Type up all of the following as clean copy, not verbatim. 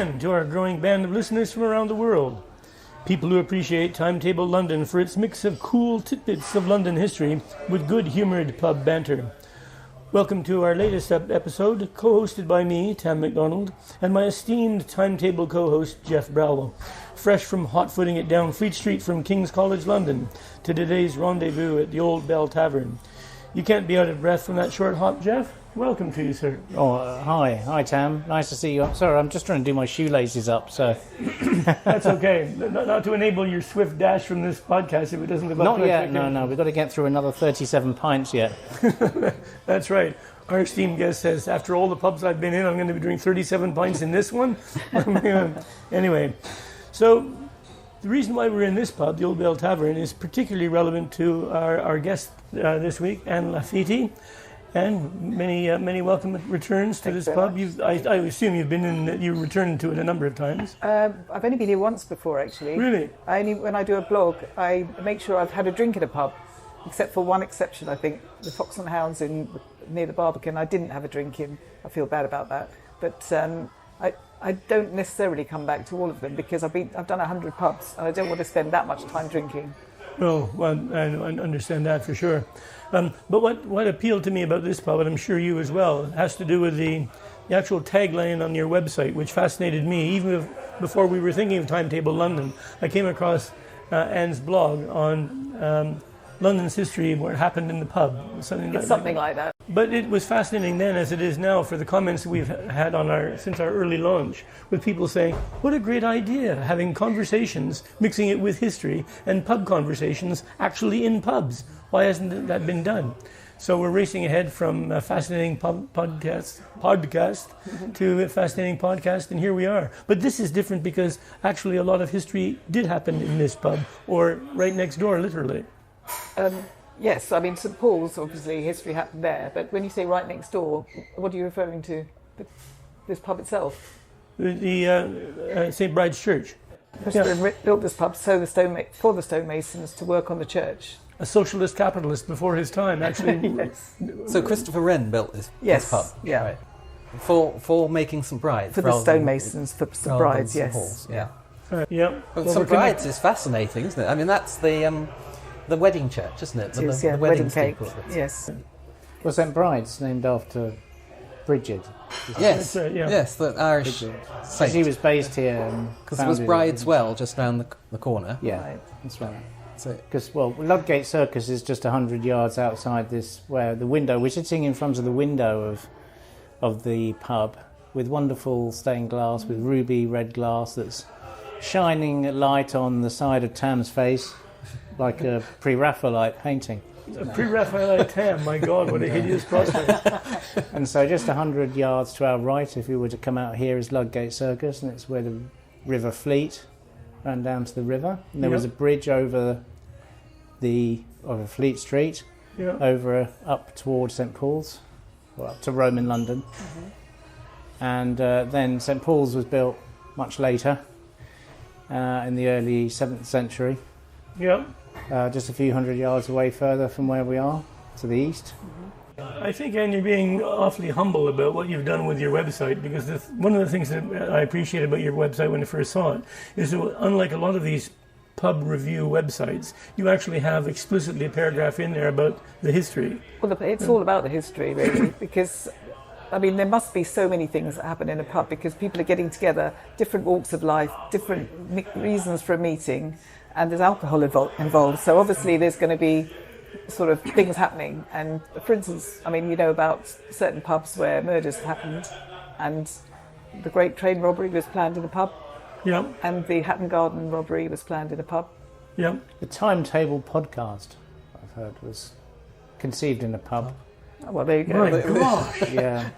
again to our growing band of listeners from around the world. People who appreciate Timetable London for its mix of cool tidbits of London history with good-humoured pub banter. Welcome to our latest episode, co-hosted by me, Tam MacDonald, and my esteemed Timetable co-host, Jeff Browell, fresh from hot-footing it down Fleet Street from King's College, London, to today's rendezvous at the Old Bell Tavern. You can't be out of breath from that short hop, Jeff? Welcome to you, sir. Hi, Tam. Nice to see you. Sorry, I'm just trying to do my shoelaces up, so... That's okay. Not to enable your swift dash from this podcast if it doesn't live up to Not yet, no. We've got to get through another 37 pints yet. That's right. Our esteemed guest says, after all the pubs I've been in, I'm going to be doing 37 pints in this one. Anyway, so the reason why we're in this pub, the Old Bell Tavern, is particularly relevant to our guest this week, Anne Laffeaty. And many welcome returns to this pub. I assume you returned to it a number of times. I've only been here once before, actually. Really? When I do a blog, I make sure I've had a drink at a pub, except for one exception, I think, the Fox and Hounds near the Barbican. I didn't have a drink in. I feel bad about that. But I don't necessarily come back to all of them because I've done 100 pubs and I don't want to spend that much time drinking. Well, I understand that for sure. But what appealed to me about this pub, and I'm sure you as well, has to do with the actual tagline on your website, which fascinated me. Even before we were thinking of Timetable London, I came across Anne's blog on London's history, what happened in the pub. Something like that. But it was fascinating then, as it is now, for the comments we've had since our early launch, with people saying, what a great idea, having conversations, mixing it with history, and pub conversations actually in pubs. Why hasn't that been done? So we're racing ahead from a fascinating podcast to a fascinating podcast, and here we are. But this is different because actually a lot of history did happen in this pub, or right next door, literally. Yes, I mean, St Paul's, obviously, history happened there. But when you say right next door, what are you referring to? This pub itself? The St Bride's Church. Christopher built this pub for the stonemasons to work on the church. A socialist capitalist before his time, actually. Yes. So Christopher Wren built this pub? Yeah. Right. For making St Bride's? For the stonemasons, for St Bride's, yes. Paul's, yeah. Yeah. Well, St Bride's is fascinating, isn't it? I mean, that's the wedding church, isn't it? The wedding cake, yes. Was St Bride's named after Bridget? Yes, right, yeah. Yes, the Irish saint. She was based here. Because it was Bride's Well just round the corner. Yeah, Right. that's right. Because Ludgate Circus is just 100 yards outside this, where the window, we're sitting in front of the window of the pub with wonderful stained glass, with ruby red glass that's shining a light on the side of Tam's face like a pre-Raphaelite painting. A pre-Raphaelite Tam, my God, what a hideous prospect. And so just 100 yards to our right, if you were to come out here, is Ludgate Circus, and it's where the River Fleet ran down to the river. And there was a bridge over Fleet Street, up towards St Paul's, or up to Roman London. Mm-hmm. And then St Paul's was built much later, in the early 7th century. Yeah. Just a few hundred yards away further from where we are, to the east. I think, Anne, you're being awfully humble about what you've done with your website, because one of the things that I appreciated about your website when I first saw it is that, unlike a lot of these pub review websites, you actually have explicitly a paragraph in there about the history. Well, it's all about the history, really, because, I mean, there must be so many things that happen in a pub because people are getting together, different walks of life, different reasons for a meeting, and there's alcohol involved. So obviously there's going to be sort of things happening. And for instance, I mean, you know about certain pubs where murders happened, and the Great Train robbery was planned in a pub. Yeah. And the Hatton Garden robbery was planned in a pub. Yeah. The Timetable podcast, I've heard, was conceived in a pub. Oh, well, there you go. My gosh. Yeah.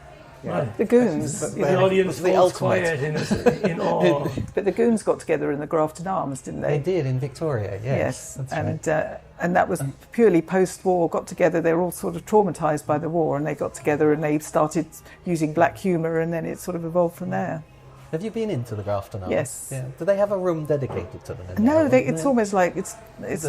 The goons. The audience falls quiet in awe. But the goons got together in the Grafton Arms, didn't they? They did in Victoria, yes. That's and right. And that was purely post-war, got together. They were all sort of traumatised by the war, and they got together and they started using black humour, and then it sort of evolved from there. Have you been into the Grafton Arms? Yes. Yeah. Do they have a room dedicated to them? In No, there? it's almost like it's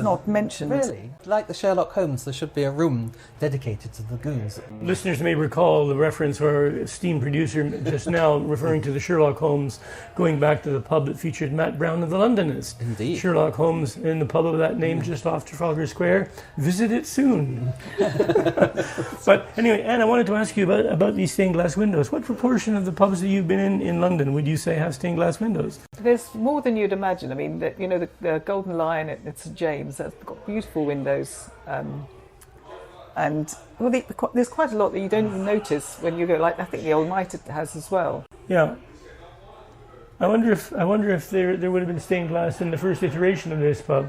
not mentioned. Really? Like the Sherlock Holmes, there should be a room dedicated to the goons. Listeners may recall the reference for our esteemed producer just now referring to the Sherlock Holmes, going back to the pub that featured Matt Brown and the Londoners. Indeed. Sherlock Holmes in the pub of that name just off Trafalgar Square. Visit it soon. But anyway, Anne, I wanted to ask you about these stained glass windows. What proportion of the pubs that you've been in London would you say have stained glass windows? There's more than you'd imagine. I mean, the Golden Lion at St James, that's got beautiful windows. And there's quite a lot that you don't even notice when you go. Like I think the Old Mitre has as well. Yeah. I wonder if there would have been stained glass in the first iteration of this pub,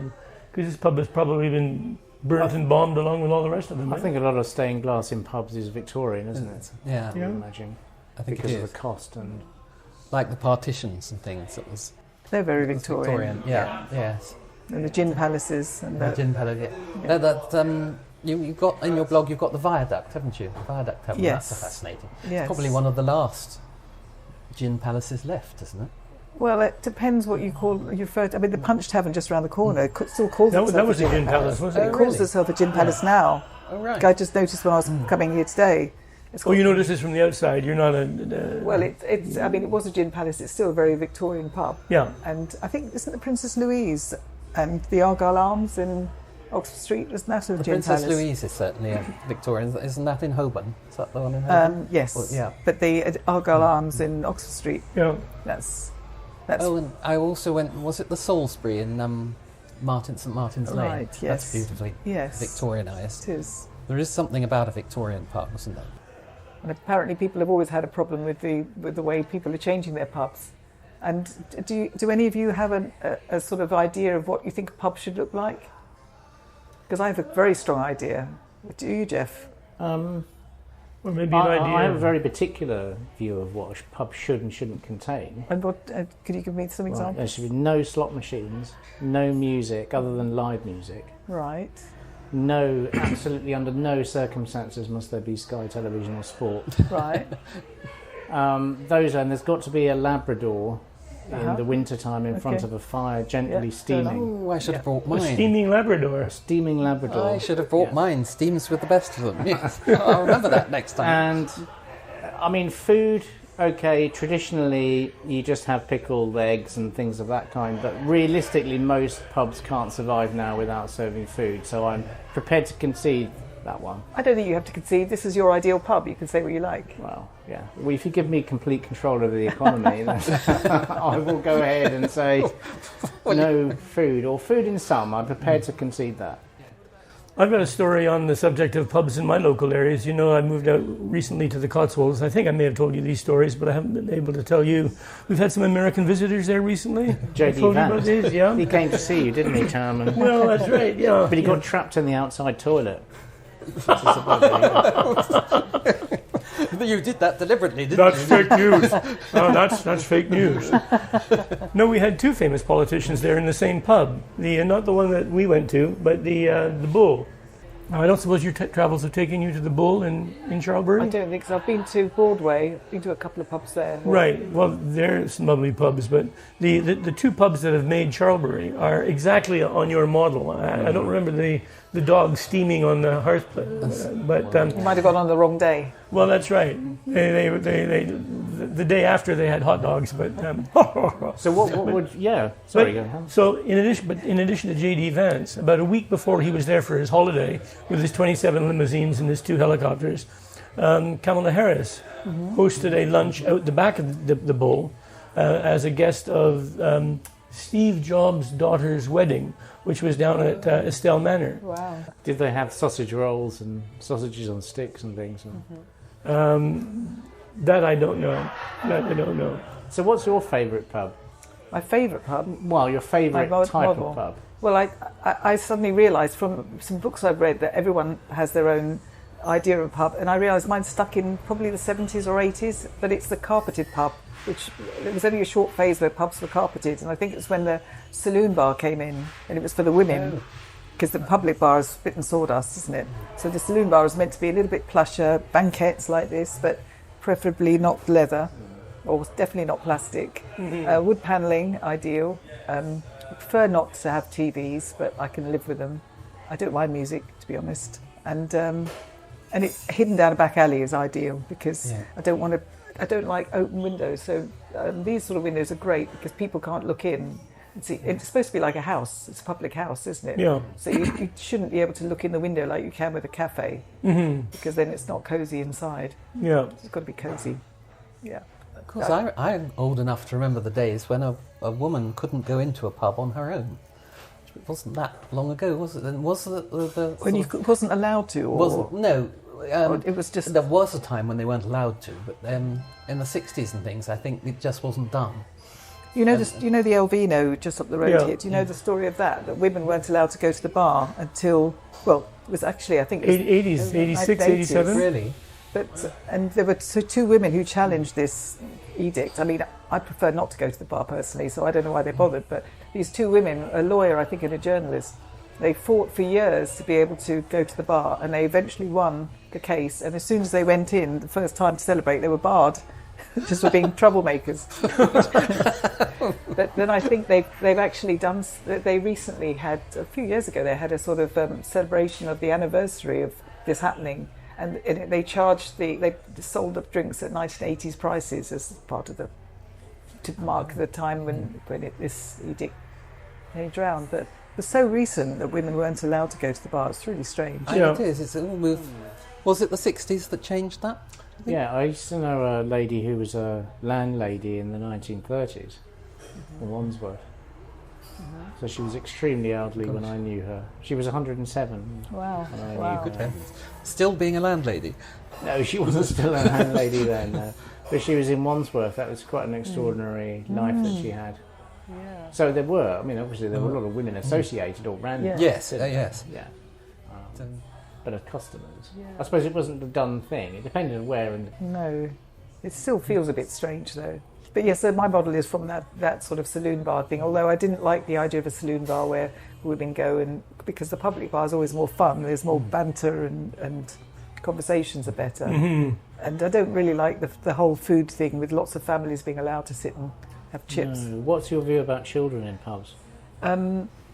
because this pub has probably been burnt and bombed along with all the rest of them. I think a lot of stained glass in pubs is Victorian, isn't it? Yeah. I imagine. I think because it of is. the cost and Like the partitions and things. It was They're very Victorian. Yeah. Yes. And the gin palaces and The that. gin palace. Yeah. No, you've got in your blog. You've got the viaduct, haven't you? The viaduct tavern. Yes. That's fascinating. Yes. Probably one of the last gin palaces left, isn't it? Well, it depends what you refer to. I mean, the Punch Tavern just around the corner still calls itself that was a a gin palace, wasn't It it? calls really? itself a gin palace now. Oh right. I just noticed when I was coming here today. It's Oh, got- you notice this from the outside. You're not a... Well, it's. I mean, it was a gin palace. It's still a very Victorian pub. Yeah. And I think isn't the Princess Louise and the Argyle Arms in Oxford Street? Isn't that a The gin Princess palace? Louise is certainly a Victorian. Isn't that in Holborn? Is that the one in Holborn? Yes. Well, yeah. But the Argyle Arms in Oxford Street. Yeah. That's. Oh, and I also went. Was it the Salisbury in St Martin's Lane? Right, That's yes. beautifully Yes. Victorianised. It is. There is something about a Victorian pub, isn't there? And apparently, people have always had a problem with the way people are changing their pubs. And do any of you have a sort of idea of what you think a pub should look like? Because I have a very strong idea. Do you, Jeff? Or maybe an idea. I have a very particular view of what a pub should and shouldn't contain. And what could you give me some Right, examples? there should be no slot machines, no music other than live music. Right. No, absolutely under no circumstances must there be Sky Television or sport. Right. And there's got to be a Labrador in the winter time in front Okay. of a fire, gently Yeah, steaming. Oh, I should have brought A mine. steaming Labrador. A steaming Labrador. I should have brought Yeah. mine. Steams with the best of them. Yes. I'll remember that next time. And I mean, food. Okay, traditionally you just have pickled eggs and things of that kind, but realistically most pubs can't survive now without serving food. So I'm prepared to concede that one. I don't think you have to concede. This is your ideal pub. You can say what you like. Well, yeah. Well, if you give me complete control over the economy, then I will go ahead and say no food, or food in some. I'm prepared to concede that. I've got a story on the subject of pubs in my local areas. You know, I moved out recently to the Cotswolds. I think I may have told you these stories, but I haven't been able to tell you. We've had some American visitors there recently. I J.D. told you about Vance. these, yeah? He came to see you, didn't he, Charman? Well, that's right, yeah. But he got trapped in the outside toilet. Which is a bugger. You did that deliberately, didn't That's you? fake news. Oh, that's fake news. No, we had two famous politicians there in the same pub. Not the one that we went to, but the Bull. Now, I don't suppose your travels have taken you to the Bull in Charlbury? I don't think so. I've been to Broadway. Been to a couple of pubs there. Right. Well, there's some lovely pubs, but the two pubs that have made Charlbury are exactly on your model. I don't remember the dog steaming on the hearth, but You might have gone on the wrong day. well, that's right. They the day after they had hot dogs, but So what would... Yeah, sorry. go ahead. so in addition to J.D. Vance, about a week before he was there for his holiday with his 27 limousines and his 2 helicopters, Kamala Harris hosted a lunch out the back of the Bull as a guest of Steve Jobs' daughter's wedding, which was down at Estelle Manor. Wow. Did they have sausage rolls and sausages on sticks and things? That I don't know. That I don't know. So what's your favourite pub? My favourite pub. Well, your favourite My type model. of pub. Well, I suddenly realised from some books I've read that everyone has their own idea of a pub, and I realised mine's stuck in probably the 70s or 80s, but it's the carpeted pub, which there was only a short phase where pubs were carpeted, and I think it's when the saloon bar came in, and it was for the women, because the public bar is spit and sawdust, isn't it? So the saloon bar is meant to be a little bit plusher, banquettes like this, but preferably not leather. or definitely not plastic. Wood panelling, ideal. I prefer not to have TVs, but I can live with them. I don't mind music, to be honest. And it hidden down a back alley is ideal because I don't like open windows. So these sort of windows are great because people can't look in. See, it's supposed to be like a house. It's a public house, isn't it? Yeah. So you shouldn't be able to look in the window like you can with a cafe, because then it's not cosy inside. Yeah. It's got to be cosy. Yeah. Of course, I'm old enough to remember the days when a woman couldn't go into a pub on her own. It wasn't that long ago, was it? And was the When you wasn't allowed to, or no. or it was just There was a time when they weren't allowed to, but in the 60s and things, I think it just wasn't done. you know the Elvino just up the road here. Do you know the story of that? That women weren't allowed to go to the bar until it was actually I think it was 80s, 86, 80s. 87? Really? And there were two women who challenged this edict. I mean, I prefer not to go to the bar personally, so I don't know why they bothered. But these two women, a lawyer, I think, and a journalist, they fought for years to be able to go to the bar, and they eventually won the case. And as soon as they went in, the first time to celebrate, they were barred just for being troublemakers. But then I think they've actually done. They recently had, a few years ago, they had a sort of celebration of the anniversary of this happening. And they charged they sold the drinks at 1980s prices as part of to mark the time when this edict drowned. But it was so recent that women weren't allowed to go to the bar. It's really strange. It is. Was it the 60s that changed that? Yeah, I used to know a lady who was a landlady in the 1930s in Wandsworth. So she was extremely elderly when I knew her. She was 107. Wow. when I knew Wow. her. Good heavens. Still being a landlady. No, she wasn't still a landlady then. No. But she was in Wandsworth. That was quite an extraordinary life that she had. Yeah. So there were, obviously there were a lot of women associated or ran. Yeah. Yes, yes. Yeah. Um, But as customers. Yeah. I suppose it wasn't a done thing. It depended on where and No, it still feels a bit strange though. But yes, so my model is from that sort of saloon bar thing. Although I didn't like the idea of a saloon bar where women go because the public bar is always more fun. There's more banter and conversations are better. And I don't really like the whole food thing with lots of families being allowed to sit and have chips. No. What's your view about children in pubs?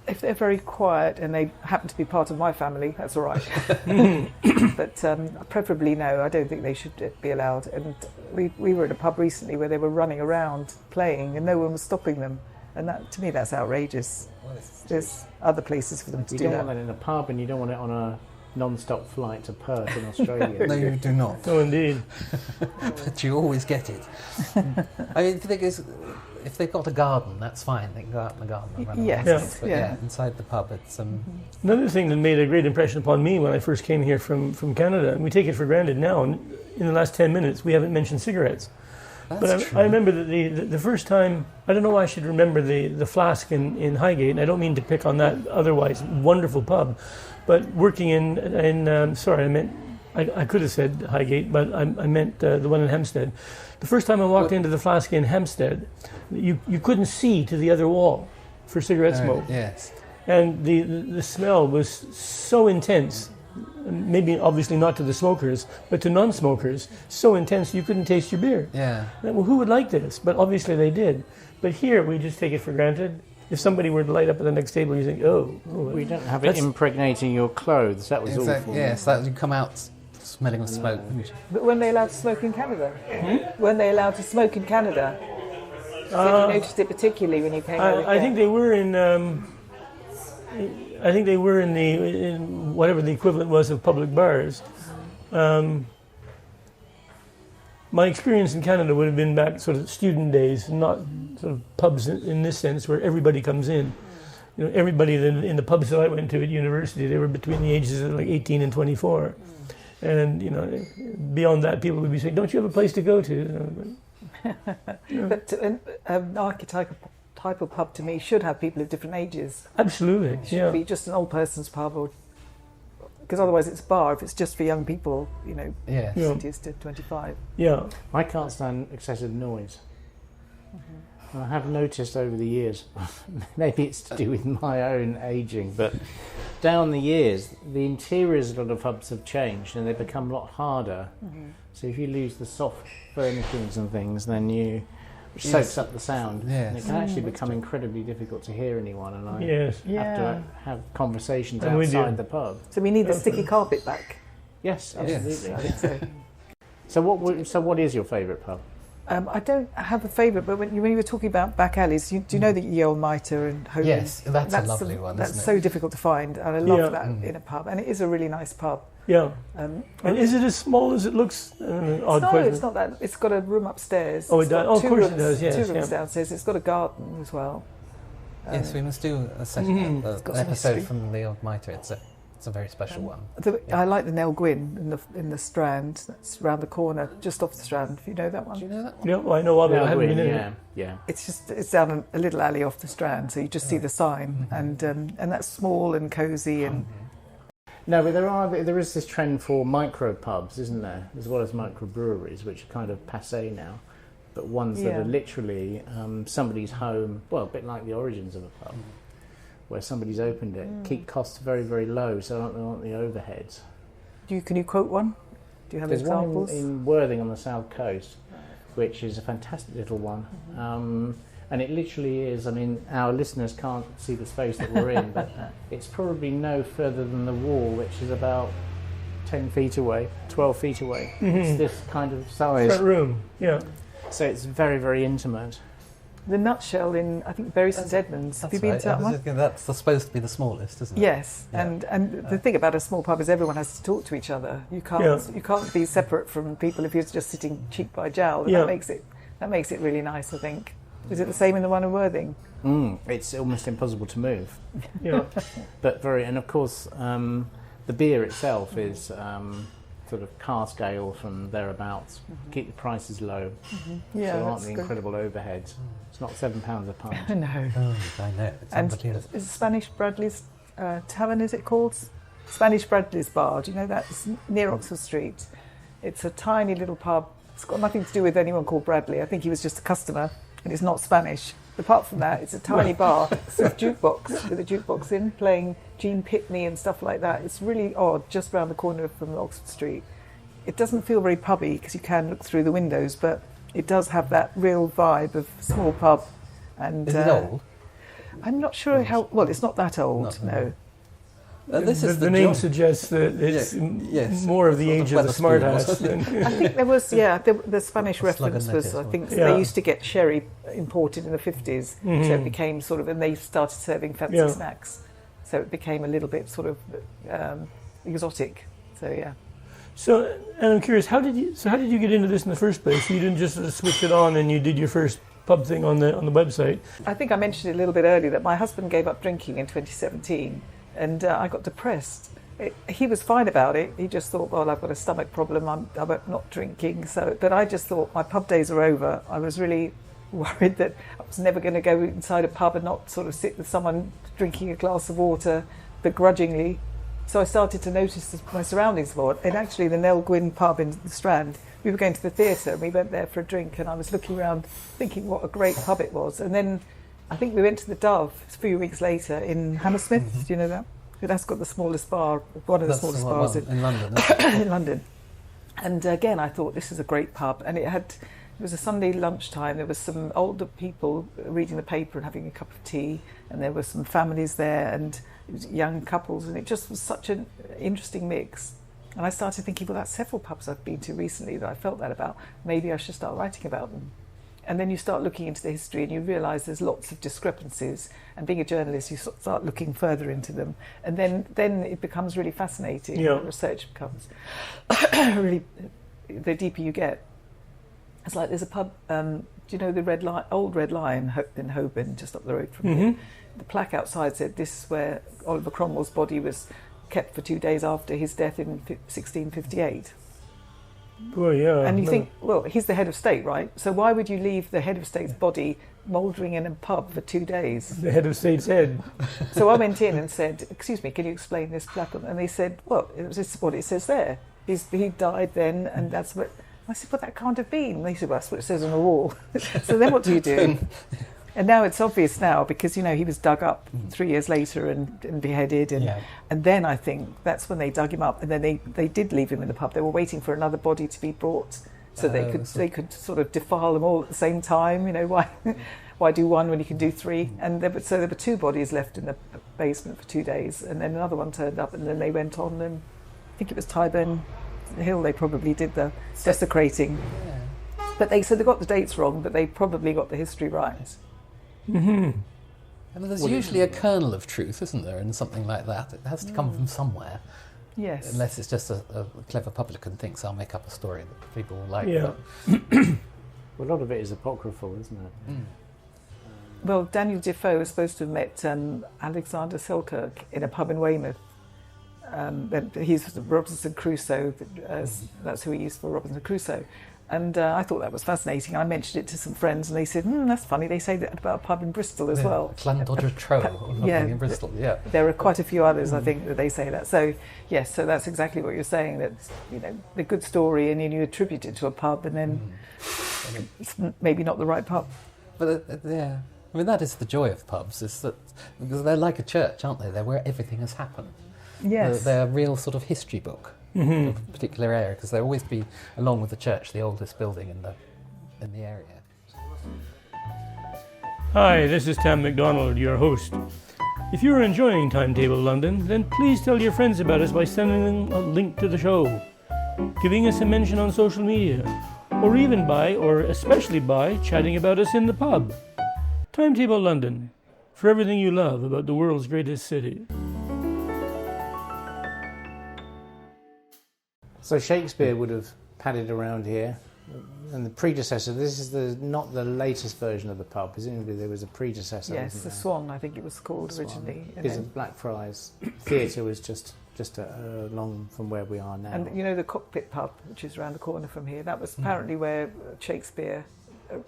If they're very quiet and they happen to be part of my family, that's all right. But preferably no, I don't think they should be allowed. And we were at a pub recently where they were running around playing and no one was stopping them. And that, to me, that's outrageous. There's other places for them to You do don't that. want that in a pub and you don't want it on a non-stop flight to Perth in Australia. no, you do not. Oh, indeed. But you always get it. I mean, the thing is, if they've got a garden, that's fine. They can go out in the garden and run Yes, around. But yeah. inside the pub, it's Another thing that made a great impression upon me when I first came here from Canada, and we take it for granted now, and in the last 10 minutes we haven't mentioned cigarettes. that's true. I remember that the first time, I don't know why I should remember the flask in Highgate, and I don't mean to pick on that otherwise wonderful pub, but working I could have said Highgate, but I meant the one in Hampstead. The first time I walked into the flask in Hampstead, you couldn't see to the other wall for cigarette smoke. Yes. And the smell was so intense, maybe obviously not to the smokers, but to non-smokers, so intense you couldn't taste your beer. Yeah. Well, who would like this? But obviously they did. But here we just take it for granted. If somebody were to light up at the next table, you think, We don't have it That's- impregnating your clothes. That was awful. Yes, that you come out smelling of smoke. But when they allowed to smoke in Canada? When they allowed to smoke in Canada? So you noticed it particularly when you came over I think they were in. I think they were in whatever the equivalent was of public bars. My experience in Canada would have been back sort of student days, not sort of pubs in this sense where everybody comes in. You know, everybody in the pubs that I went to at university, they were between the ages of like 18 and 24. And, beyond that, people would be saying, don't you have a place to go to? But an archetypal pub to me should have people of different ages. Absolutely, It should be just an old person's pub, because otherwise it's a bar if it's just for young people, Yes. Yeah. 20s to 25. Yeah. I can't stand excessive noise. I have noticed over the years, maybe it's to do with my own ageing, but down the years, the interiors of a lot of pubs have changed and they become a lot harder. Mm-hmm. So if you lose the soft furnishings and things, then which soaks up the sound. Yes. And it can actually become incredibly difficult to hear anyone, and I have to have conversations outside the pub. So we need the sticky carpet back. Yes, absolutely. Yes, I think so. So what is your favourite pub? I don't have a favourite, but when you were talking about back alleys, do you know the Ye Olde Mitre and Holborn? Yes, that's a lovely one. That's so difficult to find, and I love that in a pub, and it is a really nice pub. Yeah. And is it as small as it looks? Odd question. It's not that. It's got a room upstairs. Oh, it does. Oh, of course it does. Yes, 2 rooms downstairs. It's got a garden as well. Yes, we must do an episode from the Old Mitre. It's a very special one. I like the Nell Gwyn in the Strand. That's round the corner, just off the Strand. If you know that one. Do you know that one? Yeah, well, I know of it. I haven't been in it. Yeah. It's down a little alley off the Strand, so you just see the sign, and that's small and cosy and. No, but there is this trend for micro pubs, isn't there, as well as micro breweries, which are kind of passé now, but ones that are literally somebody's home. Well, a bit like the origins of a pub. Where somebody's opened it, keep costs very, very low, so I don't want the overheads. Can you quote one? Do you have examples? There's one in Worthing on the south coast, which is a fantastic little one. And it literally is, I mean, our listeners can't see the space that we're in, but it's probably no further than the wall, which is about 10 feet away, 12 feet away. Mm-hmm. It's this kind of size. Front room, yeah. So it's very, very intimate. The Nutshell in, I think, Bury St Edmunds. Have you been to that one? That's supposed to be the smallest, isn't it? Yes, yeah. and the thing about a small pub is everyone has to talk to each other. You can't be separate from people if you're just sitting cheek by jowl. That makes it really nice, I think. Is it the same in the one in Worthing? It's almost impossible to move. Yeah, but and of course, the beer itself is sort of cask ale from thereabouts. Keep the prices low. Yeah, so there aren't the incredible overheads. It's not £7 a pint. No. Oh, I know. It's unbelievable. Is Spanish Bradley's Tavern, is it called? Spanish Bradley's Bar. Do you know that? It's near Oxford Street. It's a tiny little pub. It's got nothing to do with anyone called Bradley. I think he was just a customer, and it's not Spanish. Apart from that, it's a tiny bar. It's a jukebox with a jukebox in, playing Gene Pitney and stuff like that. It's really odd, just round the corner from Oxford Street. It doesn't feel very pubby because you can look through the windows, but it does have that real vibe of small pub. And is it old? I'm not sure how. Well, it's not that old. No. The name suggests that it's more of the age of the smart house. I think there was, the Spanish reference was, I think they used to get sherry imported in the 50s, so it became sort of, and they started serving fancy snacks, so it became a little bit sort of exotic. So yeah. So, and I'm curious, how did you get into this in the first place? You didn't just switch it on and you did your first pub thing on the website. I think I mentioned it a little bit earlier that my husband gave up drinking in 2017. And I got depressed. He was fine about it. He just thought, well, I've got a stomach problem. I'm not drinking. But I just thought my pub days are over. I was really worried that I was never going to go inside a pub and not sort of sit with someone drinking a glass of water begrudgingly. So I started to notice my surroundings more. And actually, the Nell Gwyn pub in the Strand, we were going to the theatre and we went there for a drink. And I was looking around thinking what a great pub it was. And then I think we went to the Dove a few weeks later in Hammersmith. Do you know that? That's got the smallest bar, one of the smallest bars in London. In London. And again, I thought this is a great pub. And it was a Sunday lunchtime. There was some older people reading the paper and having a cup of tea. And there were some families there and it was young couples. And it just was such an interesting mix. And I started thinking, well, that's several pubs I've been to recently that I felt that about. Maybe I should start writing about them. And then you start looking into the history and you realise there's lots of discrepancies. And being a journalist, you start looking further into them. And then it becomes really fascinating. Yeah. The research becomes really, the deeper you get. It's like there's a pub, do you know the Old Red Lion in Holborn, just up the road from here? The plaque outside said this is where Oliver Cromwell's body was kept for 2 days after his death in 1658. Well, yeah. And you think, well, he's the head of state, right? So why would you leave the head of state's body mouldering in a pub for 2 days? The head of state's head. So I went in and said, excuse me, can you explain this plaque? And they said, well, this is what it says there. He died then, and that's what. I said, well, that can't have been. And they said, well, that's what it says on the wall. So then what do you do? And now it's obvious now because, you know, he was dug up 3 years later and beheaded. And then I think that's when they dug him up. And then they did leave him in the pub. They were waiting for another body to be brought so they could sort of defile them all at the same time. You know, why do one when you can do three? And there were 2 bodies left in the basement for 2 days. And then another one turned up and then they went on and I think it was Tyburn Hill they probably did the desecrating. But they got the dates wrong, but they probably got the history right. Mm-hmm. And there's usually a kernel of truth, isn't there, in something like that? It has to come from somewhere. Yes. Unless it's just a clever publican thinks I'll make up a story that people will like. Yeah. Well, a lot of it is apocryphal, isn't it? Well, Daniel Defoe was supposed to have met Alexander Selkirk in a pub in Weymouth. He's Robinson Crusoe, that's who he used for Robinson Crusoe. And I thought that was fascinating. I mentioned it to some friends and they said, that's funny, they say that about a pub in Bristol as well. Llandodder Trow or something in Bristol, There are quite a few others, I think, that they say that. So, yes, so that's exactly what you're saying, that, you know, the good story and then you attribute it to a pub and then it's maybe not the right pub. But, I mean, that is the joy of pubs, is that because they're like a church, aren't they? They're where everything has happened. Yes. They're a real sort of history book of a particular area, because they'll always be, along with the church, the oldest building in the area. Hi, this is Tam MacDonald, your host. If you're enjoying Timetable London, then please tell your friends about us by sending them a link to the show, giving us a mention on social media, or even especially by chatting about us in the pub. Timetable London, for everything you love about the world's greatest city. So Shakespeare would have padded around here, and the predecessor. This is not the latest version of the pub. Presumably there was a predecessor. Yes, the Swan, I think it was called originally. Because Blackfriars Theatre was just along from where we are now. And you know the Cockpit pub, which is around the corner from here. That was apparently where Shakespeare,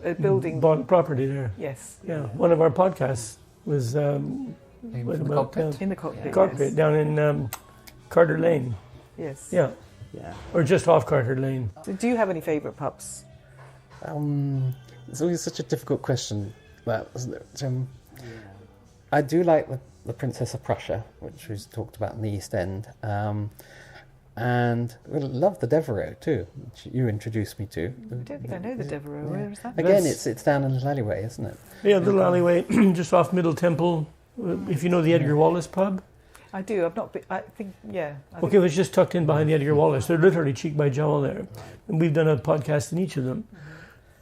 a building bought property there. Yes. Yeah, one of our podcasts was In the cockpit. In the Cockpit. Cockpit Yes. down in Carter Lane. Yes. Yeah. Or just off Carter Lane. So do you have any favourite pubs? It's always such a difficult question, that, isn't it? I do like the Princess of Prussia, which we talked about in the East End, and I love the Devereux too, which you introduced me to. I don't think I know the Devereux. Where is that? Again, it's down in the alleyway, isn't it? Yeah, the little alleyway just off Middle Temple. If you know the Edgar Wallace pub. I do. I've not been. I think. Yeah. Okay, well, it's just tucked in behind the Edgar Wallace. They're literally cheek by jowl there, and we've done a podcast in each of them.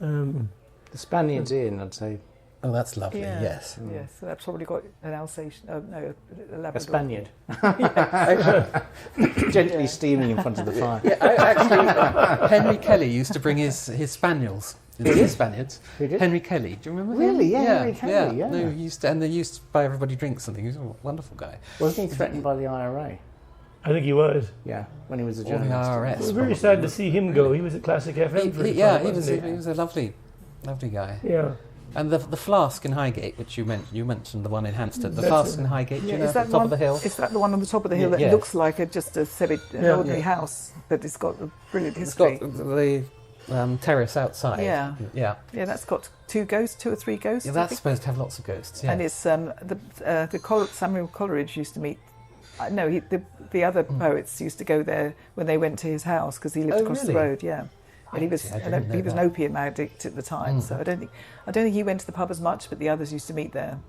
The Spaniard's Inn, I'd say. Oh, that's lovely. Yeah. Yes. Yes. So that's probably got an Alsatian. Oh no, a Labrador. A Spaniard. Gently steaming in front of the fire. Actually, Henry Kelly used to bring his spaniels. His Spaniards. Who did? Henry Kelly. Do you remember him? Really? Yeah, Henry Kelly, yeah. No, they used to buy everybody drinks and things. He was a wonderful guy. Wasn't he threatened by the IRA? I think he was. Yeah, when he was a Or the journalist. IRS. It was very sad to see him go. He was at Classic FM for he was a lovely guy. Yeah. And the flask in Highgate, which you mentioned the one in Hampstead. The That's flask it. in Highgate, Yeah, you know, is at that the top of the hill. Is that the one on the top of the hill Yeah, that yes. looks like just an ordinary house, but it's got a brilliant It's history? got the terrace outside. Yeah. Yeah. Yeah, that's got 2 or 3 ghosts. Yeah, I that's think. supposed to have lots of ghosts. Yeah. And it's Samuel Coleridge used to meet. The other poets used to go there when they went to his house because he lived Oh, across the really? road. Yeah, and he was I didn't know he was an that. opium addict at the time. So I don't think he went to the pub as much, but the others used to meet there.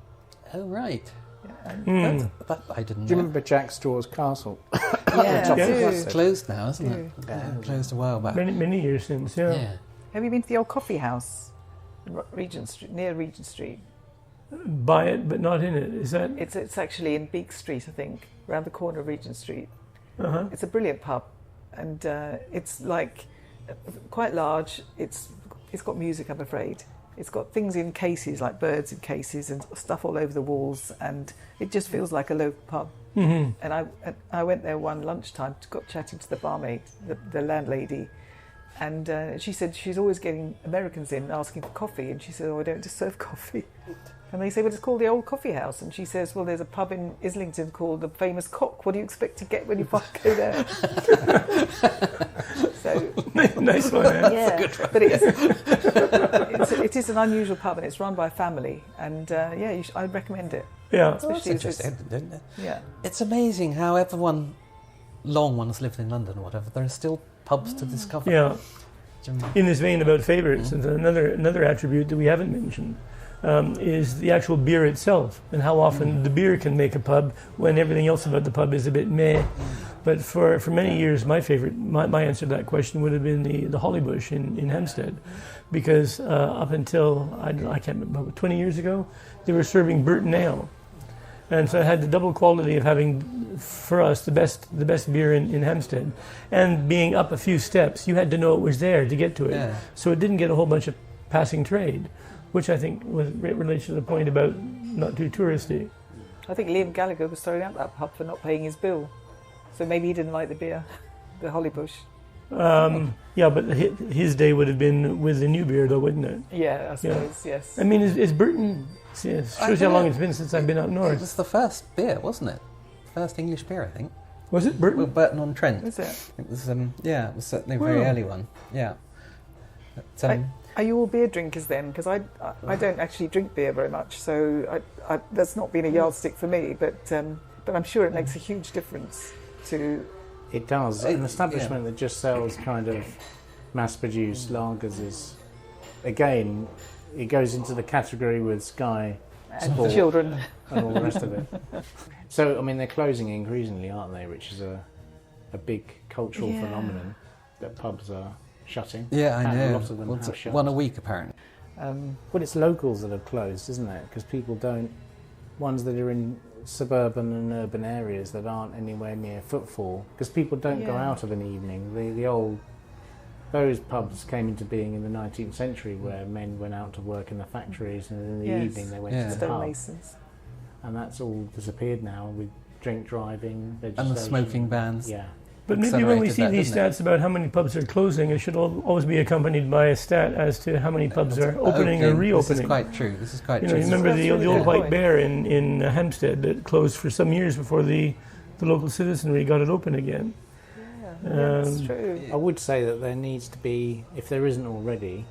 Oh, right. Yeah, That I didn't Do you know. remember Jack Straw's Castle? yeah, It's I do. closed now, isn't it? Yeah, closed a while back. Many years since, yeah. Yeah. Have you been to the old coffee house, Regent Street, near Regent Street? By it, but not in it. Is that? It's actually in Beak Street, I think, around the corner of Regent Street. Uh-huh. It's a brilliant pub, and it's like quite large. It's got music, I'm afraid. It's got things in cases, like birds in cases, and stuff all over the walls, and it just feels like a local pub. Mm-hmm. And I went there one lunchtime, got chatting to the barmaid, the landlady, and she said she's always getting Americans in asking for coffee, and she said, "Oh, I don't just serve coffee." And they say, "Well, it's called the Old Coffee House." And she says, "Well, there's a pub in Islington called the Famous Cock. What do you expect to get when you go there?" So Nice one. Eh? Yeah, but it is an unusual pub, and it's run by a family, and I'd recommend it. Yeah. Well, that's interesting, isn't it? Yeah, It's amazing how everyone long one's lived in London or whatever, there are still pubs to discover. Yeah. In this vein about favourites, another attribute that we haven't mentioned is the actual beer itself, and how often the beer can make a pub when everything else about the pub is a bit meh. But for many years, my answer to that question would have been the Hollybush in Hampstead, because up until I can't remember, about 20 years ago, they were serving Burton Ale, and so it had the double quality of having, for us, the best beer in Hampstead, and being up a few steps, you had to know it was there to get to it. Yeah. So it didn't get a whole bunch of passing trade, which I think relates to the point about not too touristy. I think Liam Gallagher was throwing out that pub for not paying his bill, so maybe he didn't like the beer, the Hollybush. Yeah, but his day would have been with the new beer, though, wouldn't it? Yeah, I suppose. Yes. I mean, is Burton? Yes, shows you how long it's been since I've been up It north. was the first beer, wasn't it? First English beer, I think. Was it Burton? Well, Burton-on-Trent. Is it? It was, it was certainly a very Wow. early one. Yeah. But, Are you all beer drinkers then? Because I don't actually drink beer very much, so that's not been a yardstick for me. But I'm sure it makes a huge difference to. It does. An establishment that just sells kind of mass-produced lagers is, again, it goes into the category with Sky And Sport children. and all the rest of it. So, I mean, they're closing increasingly, aren't they? Which is a big cultural Yeah. phenomenon, that pubs are shutting. yeah, I And know. a lot of them Well, have shut. one a week, apparently. Well, it's locals that have closed, isn't it? Because people don't, ones that are in suburban and urban areas that aren't anywhere near footfall, because people don't go Yeah. out of an evening. Those pubs came into being in the 19th century, where men went out to work in the factories, and in the Yes. evening they went Yeah. to the pub. Stonemasons. And that's all disappeared now with drink driving, And legislation. the smoking bans. Yeah. But maybe when we accelerated see that, these didn't it? stats about how many pubs are closing, it should always be accompanied by a stat as to how many pubs are opening or This reopening. is quite true. This is quite You know, true. you remember That's the really old good White point. Bear in Hampstead that closed for some years before the local citizenry got it open again. Yeah, that's true. I would say that there needs to be, if there isn't already,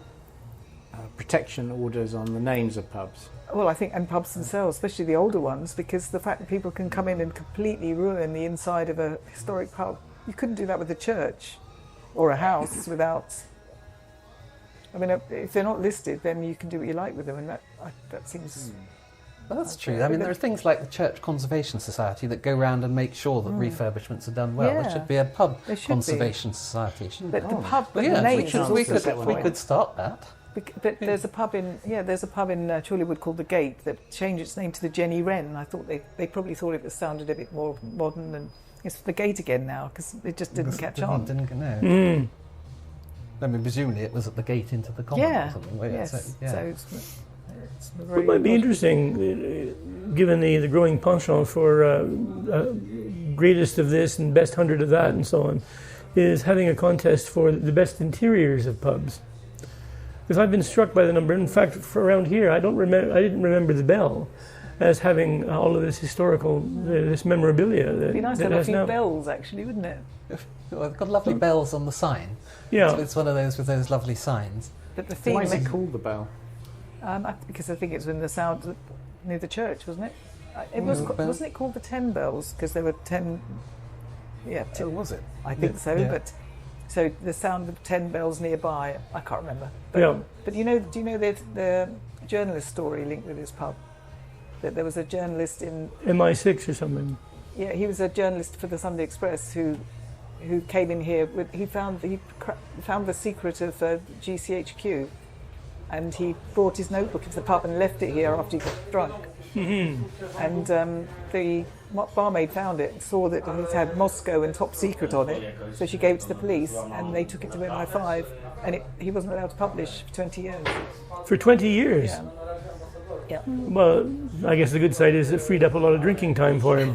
protection orders on the names of pubs. Well, I think, and pubs themselves, especially the older ones, because the fact that people can come in and completely ruin the inside of a historic pub, you couldn't do that with a church or a house without. I mean, if they're not listed, then you can do what you like with them, and that seems. Well, that's true. I mean, there are things like the Church Conservation Society that go round and make sure that refurbishments are done well. There Yeah. should be a pub There should conservation society, shouldn't But there? the pub, Well, the yeah, name we is could, also we a could, good we point. could start that. But there's a pub in there's a pub in Chorleywood called the Gate that changed its name to the Jenny Wren. I thought they probably thought it sounded a bit more modern, and it's the Gate again now because it just didn't catch on. Didn't know. Mm. I mean, presumably it was at the gate into the common Yeah. or something. Well, Yes. so, yeah. So it's very It might be odd. interesting, given the growing penchant for greatest of this and best 100 of that and so on, is having a contest for the best interiors of pubs. Because I've been struck by the number. In fact, for around here, I didn't remember the Bell as having all of this historical, this memorabilia that, It'd be nice to that have a has few now. bells, actually, wouldn't it? Well, they've got lovely bells on the sign. Yeah. So it's one of those with those lovely signs. But the theme, Why is it called the Bell? because I think it's in the sound near the church, wasn't it? It Bell. wasn't it called the 10 bells because there were 10. Yeah, Oh, was it? I think so. yeah. But so the sound of 10 bells nearby, I can't remember. But, Yeah. But do you know the journalist story linked with this pub? That there was a journalist in. MI6 or something. Yeah, he was a journalist for the Sunday Express who came in here. He found the secret of GCHQ, and he brought his notebook into the pub and left it here after he got drunk. And the barmaid found it and saw that it had Moscow and Top Secret on it, so she gave it to the police, and they took it to MI5, and he wasn't allowed to publish for 20 years. For 20 years. Yeah. Yeah. Well, I guess the good side is it freed up a lot of drinking time for him.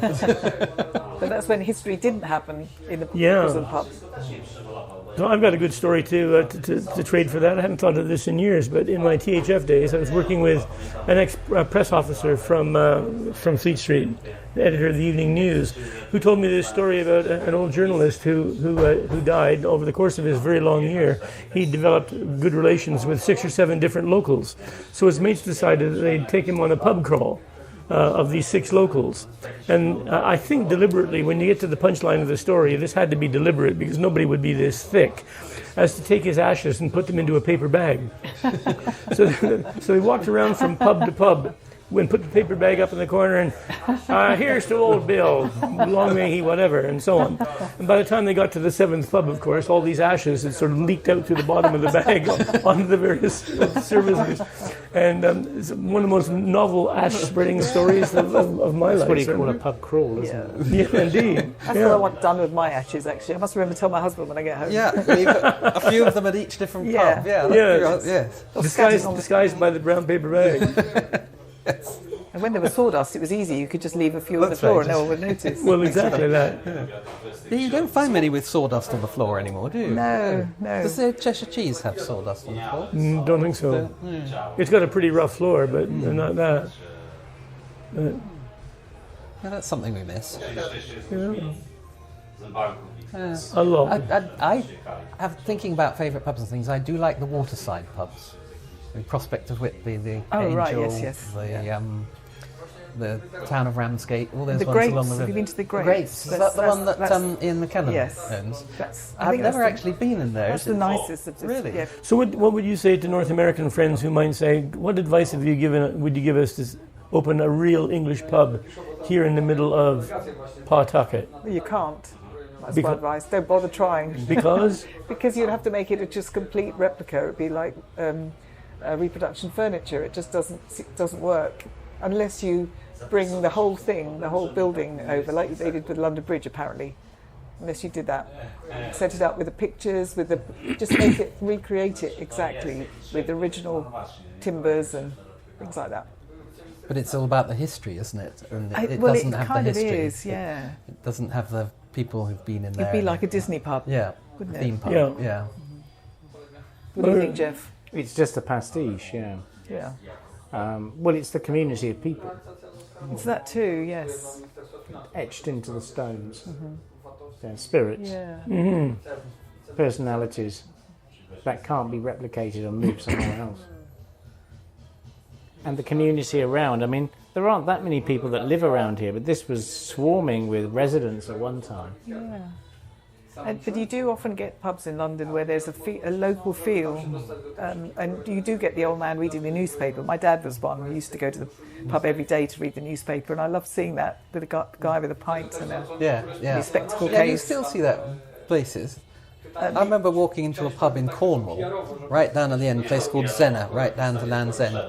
But that's when history didn't happen in the Yeah. prison pub. So I've got a good story to trade for that. I hadn't thought of this in years, but in my THF days, I was working with an ex-press officer from Fleet Street, the editor of the Evening News, who told me this story about an old journalist who died over the course of his very long year. He developed good relations with 6 or 7 different locals, so his mates decided that they'd take him on a pub crawl. Of these 6 locals. And I think deliberately, when you get to the punchline of the story, this had to be deliberate because nobody would be this thick, as to take his ashes and put them into a paper bag. so he walked around from pub to pub and put the paper bag up in the corner and here's to old Bill, long may he whatever, and so on. And by the time they got to the 7th pub, of course, all these ashes had sort of leaked out through the bottom of the bag onto the various surfaces. And it's one of the most novel ash-spreading stories of my life. That's what you call a pub crawl, isn't it? Yeah, indeed. That's what I want done with my ashes, actually. I must remember to tell my husband when I get home. Yeah, you've got a few of them at each different Yeah. pub. Yeah, yes. Disguised by the brown paper bag. And when there was sawdust, it was easy. You could just leave a few on the That's floor right. and no one would notice. Well, exactly that. Yeah, you don't find many with sawdust on the floor anymore, do you? No. Does the Cheshire cheese have sawdust on the floor? Don't think so. It's got a pretty rough floor, but not that. Yeah, that's something we miss. A lot. I have thinking about favourite pubs and things. I do like the waterside pubs. The Prospect of Whitby, the Angel, right, yes. The town of Ramsgate, all those The ones Grapes. along the river. Have you been to the Grapes? Grapes. Is that the one that Ian McKellen yes. owns? I I've think never that's actually been in there. That's the nicest of this. Really? Yeah. So what would you say to North American friends who might say, what advice would you give us to open a real English pub here in the middle of Pawtucket? Well, you can't. That's my advice. Don't bother trying. Because? Because you'd have to make it a just complete replica. It'd be like reproduction furniture. It just doesn't work unless you bring the whole thing, the whole building over, like they did with London Bridge, apparently. Unless you did that, set it up with the pictures, just make it, recreate it exactly with original timbers and things like that. But it's all about the history, isn't it? And it Well, doesn't it have kind the of history. is, yeah. It doesn't have the people who've been in there. It'd be like a Disney pub. Yeah, wouldn't it? theme pub. Yeah. Yeah. What do you think, Jeff? It's just a pastiche, yeah. Yeah. Well, it's the community of people It's that too, yes. etched into the stones. Their spirits, Yeah. personalities that can't be replicated or moved somewhere else. And the community around. I mean, there aren't that many people that live around here, but this was swarming with residents at one time. Yeah. But you do often get pubs in London where there's a local feel, and you do get the old man reading the newspaper. My dad was one. We used to go to the pub every day to read the newspaper, and I loved seeing that with a guy with a pint and a spectacle Yeah, you case. still see that in places. I remember walking into a pub in Cornwall, right down at the end, a place called Zena, right down to Land's End.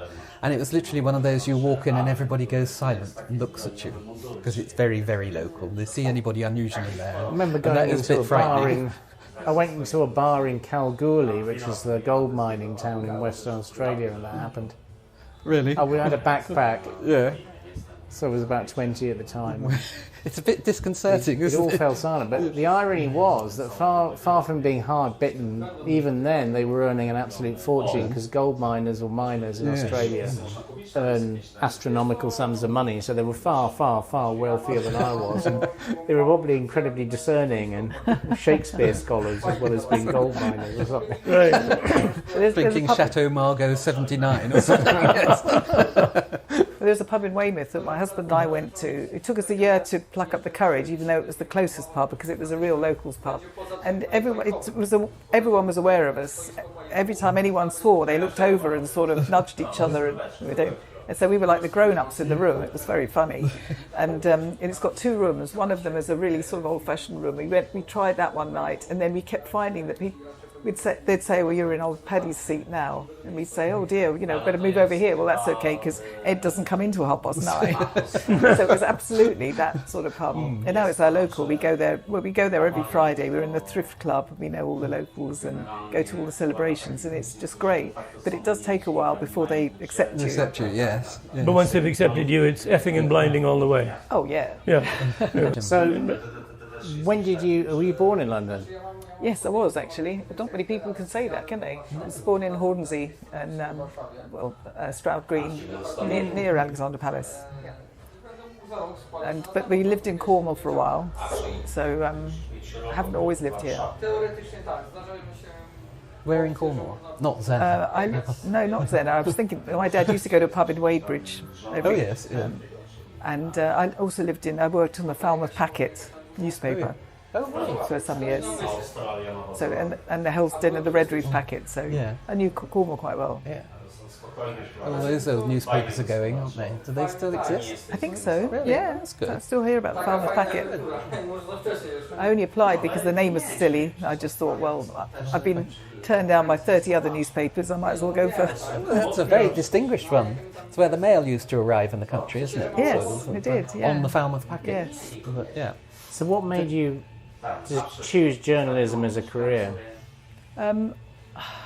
And it was literally one of those you walk in and everybody goes silent and looks at you because it's very, very local. They see anybody unusual in there. I remember and that going is into a bar frightening. I went into a bar in Kalgoorlie, which is the gold mining town in Western Australia, and that happened. Really? We had a backpack, Yeah. so I was about 20 at the time. It's a bit disconcerting, It isn't all it? fell silent, but the irony was that far from being hard bitten, even then they were earning an absolute fortune because gold miners or miners in Australia earn astronomical sums of money, so they were far wealthier than I was, and they were probably incredibly discerning and Shakespeare scholars as well as being gold miners or something. Right. Drinking Chateau Margaux 79 or something. Yes. There's a pub in Weymouth that my husband and I went to. It took us a year to pluck up the courage, even though it was the closest pub, because it was a real locals pub. And everyone was aware of us. Every time anyone swore, they looked over and sort of nudged each other. And so we were like the grown-ups in the room. It was very funny. And it's got 2 rooms. One of them is a really sort of old-fashioned room. We tried that one night, and then we kept finding that they'd say, well, you're in old Paddy's seat now. And we'd say, oh dear, better move over here. Well, that's okay, because Ed doesn't come in till 9:30. So it was absolutely that sort of pub. And now it's our local. We go there every Friday. We're in the thrift club. We know all the locals and go to all the celebrations, and it's just great. But it does take a while before they accept you. Accept you, yes. But once they've accepted you, it's effing and blinding all the way. Oh, yeah. Yeah. So, when were you born in London? Yes, I was actually. But not many people can say that, can they? I was born in Hornsey and Stroud Green, near Alexander Palace. But we lived in Cornwall for a while, so I haven't always lived here. Where in Cornwall? Not Zen. No, not Zen. I was thinking, my dad used to go to a pub in Wadebridge. Yes. Yeah. And I also I worked on the Falmouth Packet newspaper. Oh, right. For some years. So and the Hell's Den of the Red Roof Packet. So Yeah. I knew Cornwall quite well. Yeah. All those old newspapers are going, aren't they? Do they still exist? I think so. Really? Yeah, That's good. I still hear about the Falmouth Packet. I only applied because the name was silly. I just thought, well, I've been turned down by 30 other newspapers. I might as well go for. That's a very distinguished one. It's where the mail used to arrive in the country, isn't it? Yes, So, it did. Yeah. On the Falmouth Packet. Yes. But, yeah. So, what made you choose journalism as a career?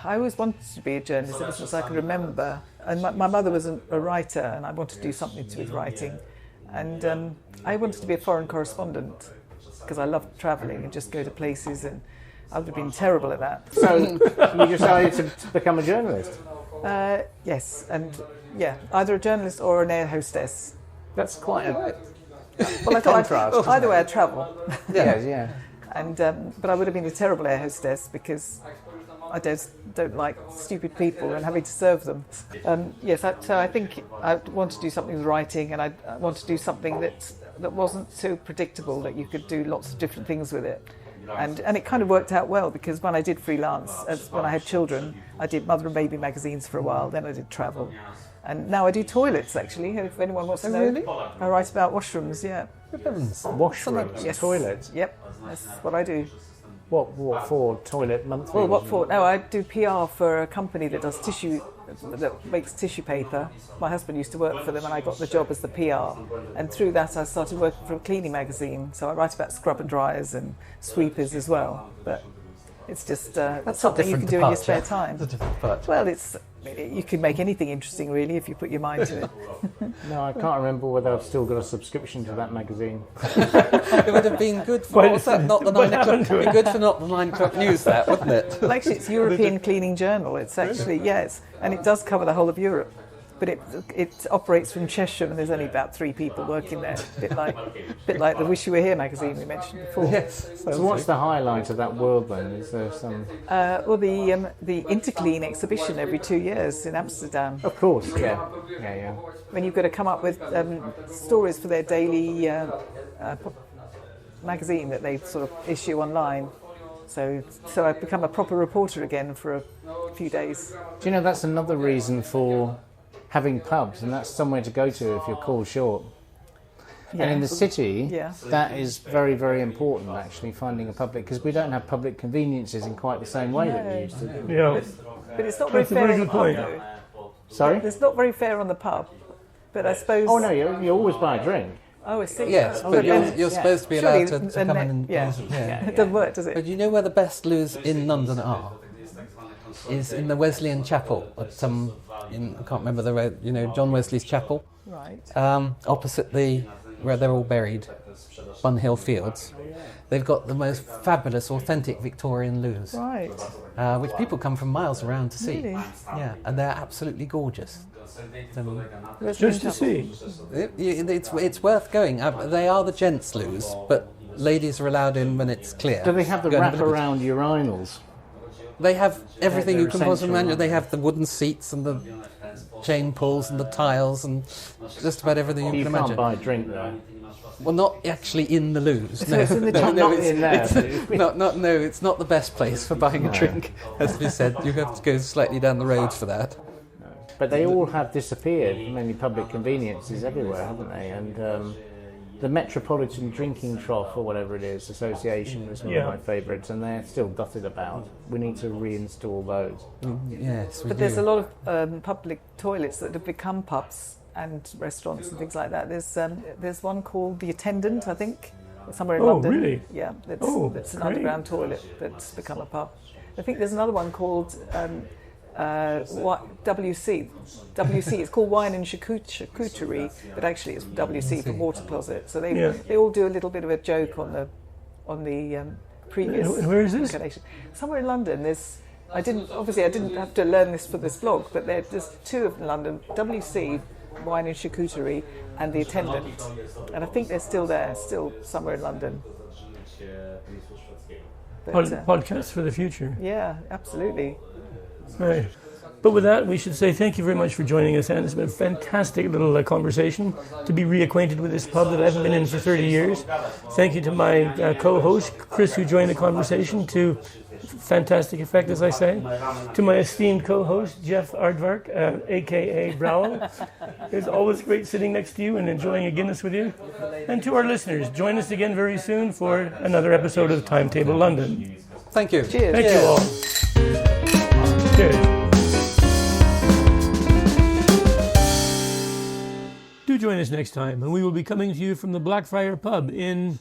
I always wanted to be a journalist ever since I can remember. And my mother was a writer, and I wanted to do something to do with writing. And I wanted to be a foreign correspondent because I loved travelling and just go to places, and I would have been terrible at that. So, you decided to become a journalist? Yes, and either a journalist or an air hostess. That's quite a Well, I thought contrast. either way I'd travel. yeah. And but I would have been a terrible air hostess because I don't like stupid people and having to serve them. So I think I want to do something with writing, and I want to do something that wasn't so predictable that you could do lots of different things with it. And it kind of worked out well because when I did freelance, when I had children, I did mother and baby magazines for a while. Then I did travel, and now I do toilets. Actually, if anyone wants to know, really? I write about washrooms. Yeah. Washrooms, Yes. toilets. Yep, that's what I do. What for? Toilet monthly? Well, what for? No, I do PR for a company that does that makes tissue paper. My husband used to work for them, and I got the job as the PR. And through that, I started working for a cleaning magazine. So I write about scrub and dryers and sweepers as well. But it's just that's something you can do in your spare time. That's a different departure. Well, you can make anything interesting, really, if you put your mind to it. No, I can't remember whether I've still got a subscription to that magazine. It would have been good for, what's that, not the 9 o'clock, it'd be good for not the 9 o'clock news, that, wouldn't it? Well, actually, it's European Cleaning Journal. It's actually, and it does cover the whole of Europe. But it operates from Cheshire, and there's only about 3 people working there. A bit like the Wish You Were Here magazine we mentioned before. Yes. So what's the highlight of that world then? Is there some? Well, the Interclean exhibition every 2 years in Amsterdam. Of course, yeah. When you've got to come up with stories for their daily magazine that they sort of issue online. So I've become a proper reporter again for a few days. Do you know that's another reason for having pubs, and that's somewhere to go to if you're called short. Yeah. And in the city, Yeah. that is very, very important, actually, finding a public, because we don't have public conveniences in quite the same way that we used to do. Yeah. But it's not very That's a fair very on the good pub, point. though. Sorry? It's not very fair on the pub. But I suppose... Oh, no, you always buy a drink. Oh, I see. Yes, but you're supposed to be allowed to come in and... It doesn't work, does it? But you know where the best loos in London are? Is in the Wesleyan Chapel at I can't remember the road, John Wesley's Chapel. Right. Opposite where they're all buried, Bun Hill Fields. They've got the most fabulous, authentic Victorian loos, Right. which people come from miles around to see. Really? Yeah, and they're absolutely gorgeous. Just to see. It's worth going. They are the gents' loos, but ladies are allowed in when it's clear. Do they have the Go and have a look at wrap-around urinals? They have everything They're you can possibly essential, imagine. They have the wooden seats and the chain pulls and the tiles and just about everything you You can can't imagine. buy a drink there. Well, not actually in the loos. So it's in the Not it's- in there. No, it's not the best place for buying a drink, has to be said. You have to go slightly down the road for that. But they all have disappeared, many public conveniences everywhere, haven't they? And the Metropolitan Drinking Trough or whatever it is, association was one of my favourites, and they're still dotted about. We need to reinstall those. Yes, we But do. there's a lot of public toilets that have become pubs and restaurants and things like that. There's one called The Attendant, I think, somewhere in London. Oh, really? Yeah, that's an great. underground toilet that's become a pub. I think there's another one called WC. WC. It's called Wine and Charcuterie, but actually it's WC for water closet. So they all do a little bit of a joke on the previous. And where is this? incarnation. Somewhere in London. I didn't have to learn this for this blog, but there's two of them in London: WC, Wine and Charcuterie, and The Attendant. And I think they're still there, still somewhere in London. But, Podcasts for the future. yeah, absolutely. Right. But with that, we should say thank you very much for joining us, Anne. It's been a fantastic little conversation to be reacquainted with this pub that I haven't been in for 30 years. Thank you to my co-host, Chris, who joined the conversation, to fantastic effect, as I say. To my esteemed co-host, Jeff Aardvark, a.k.a. Brouwer. It's always great sitting next to you and enjoying a Guinness with you. And to our listeners, join us again very soon for another episode of Timetable London. Thank you. Cheers. Thank you all. Cheers. Do join us next time, and we will be coming to you from the Blackfriar Pub in,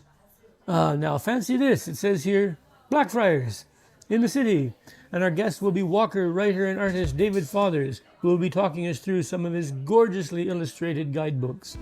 now fancy this, it says here, Blackfriars, in the city. And our guest will be walker, writer, and artist David Fathers, who will be talking us through some of his gorgeously illustrated guidebooks.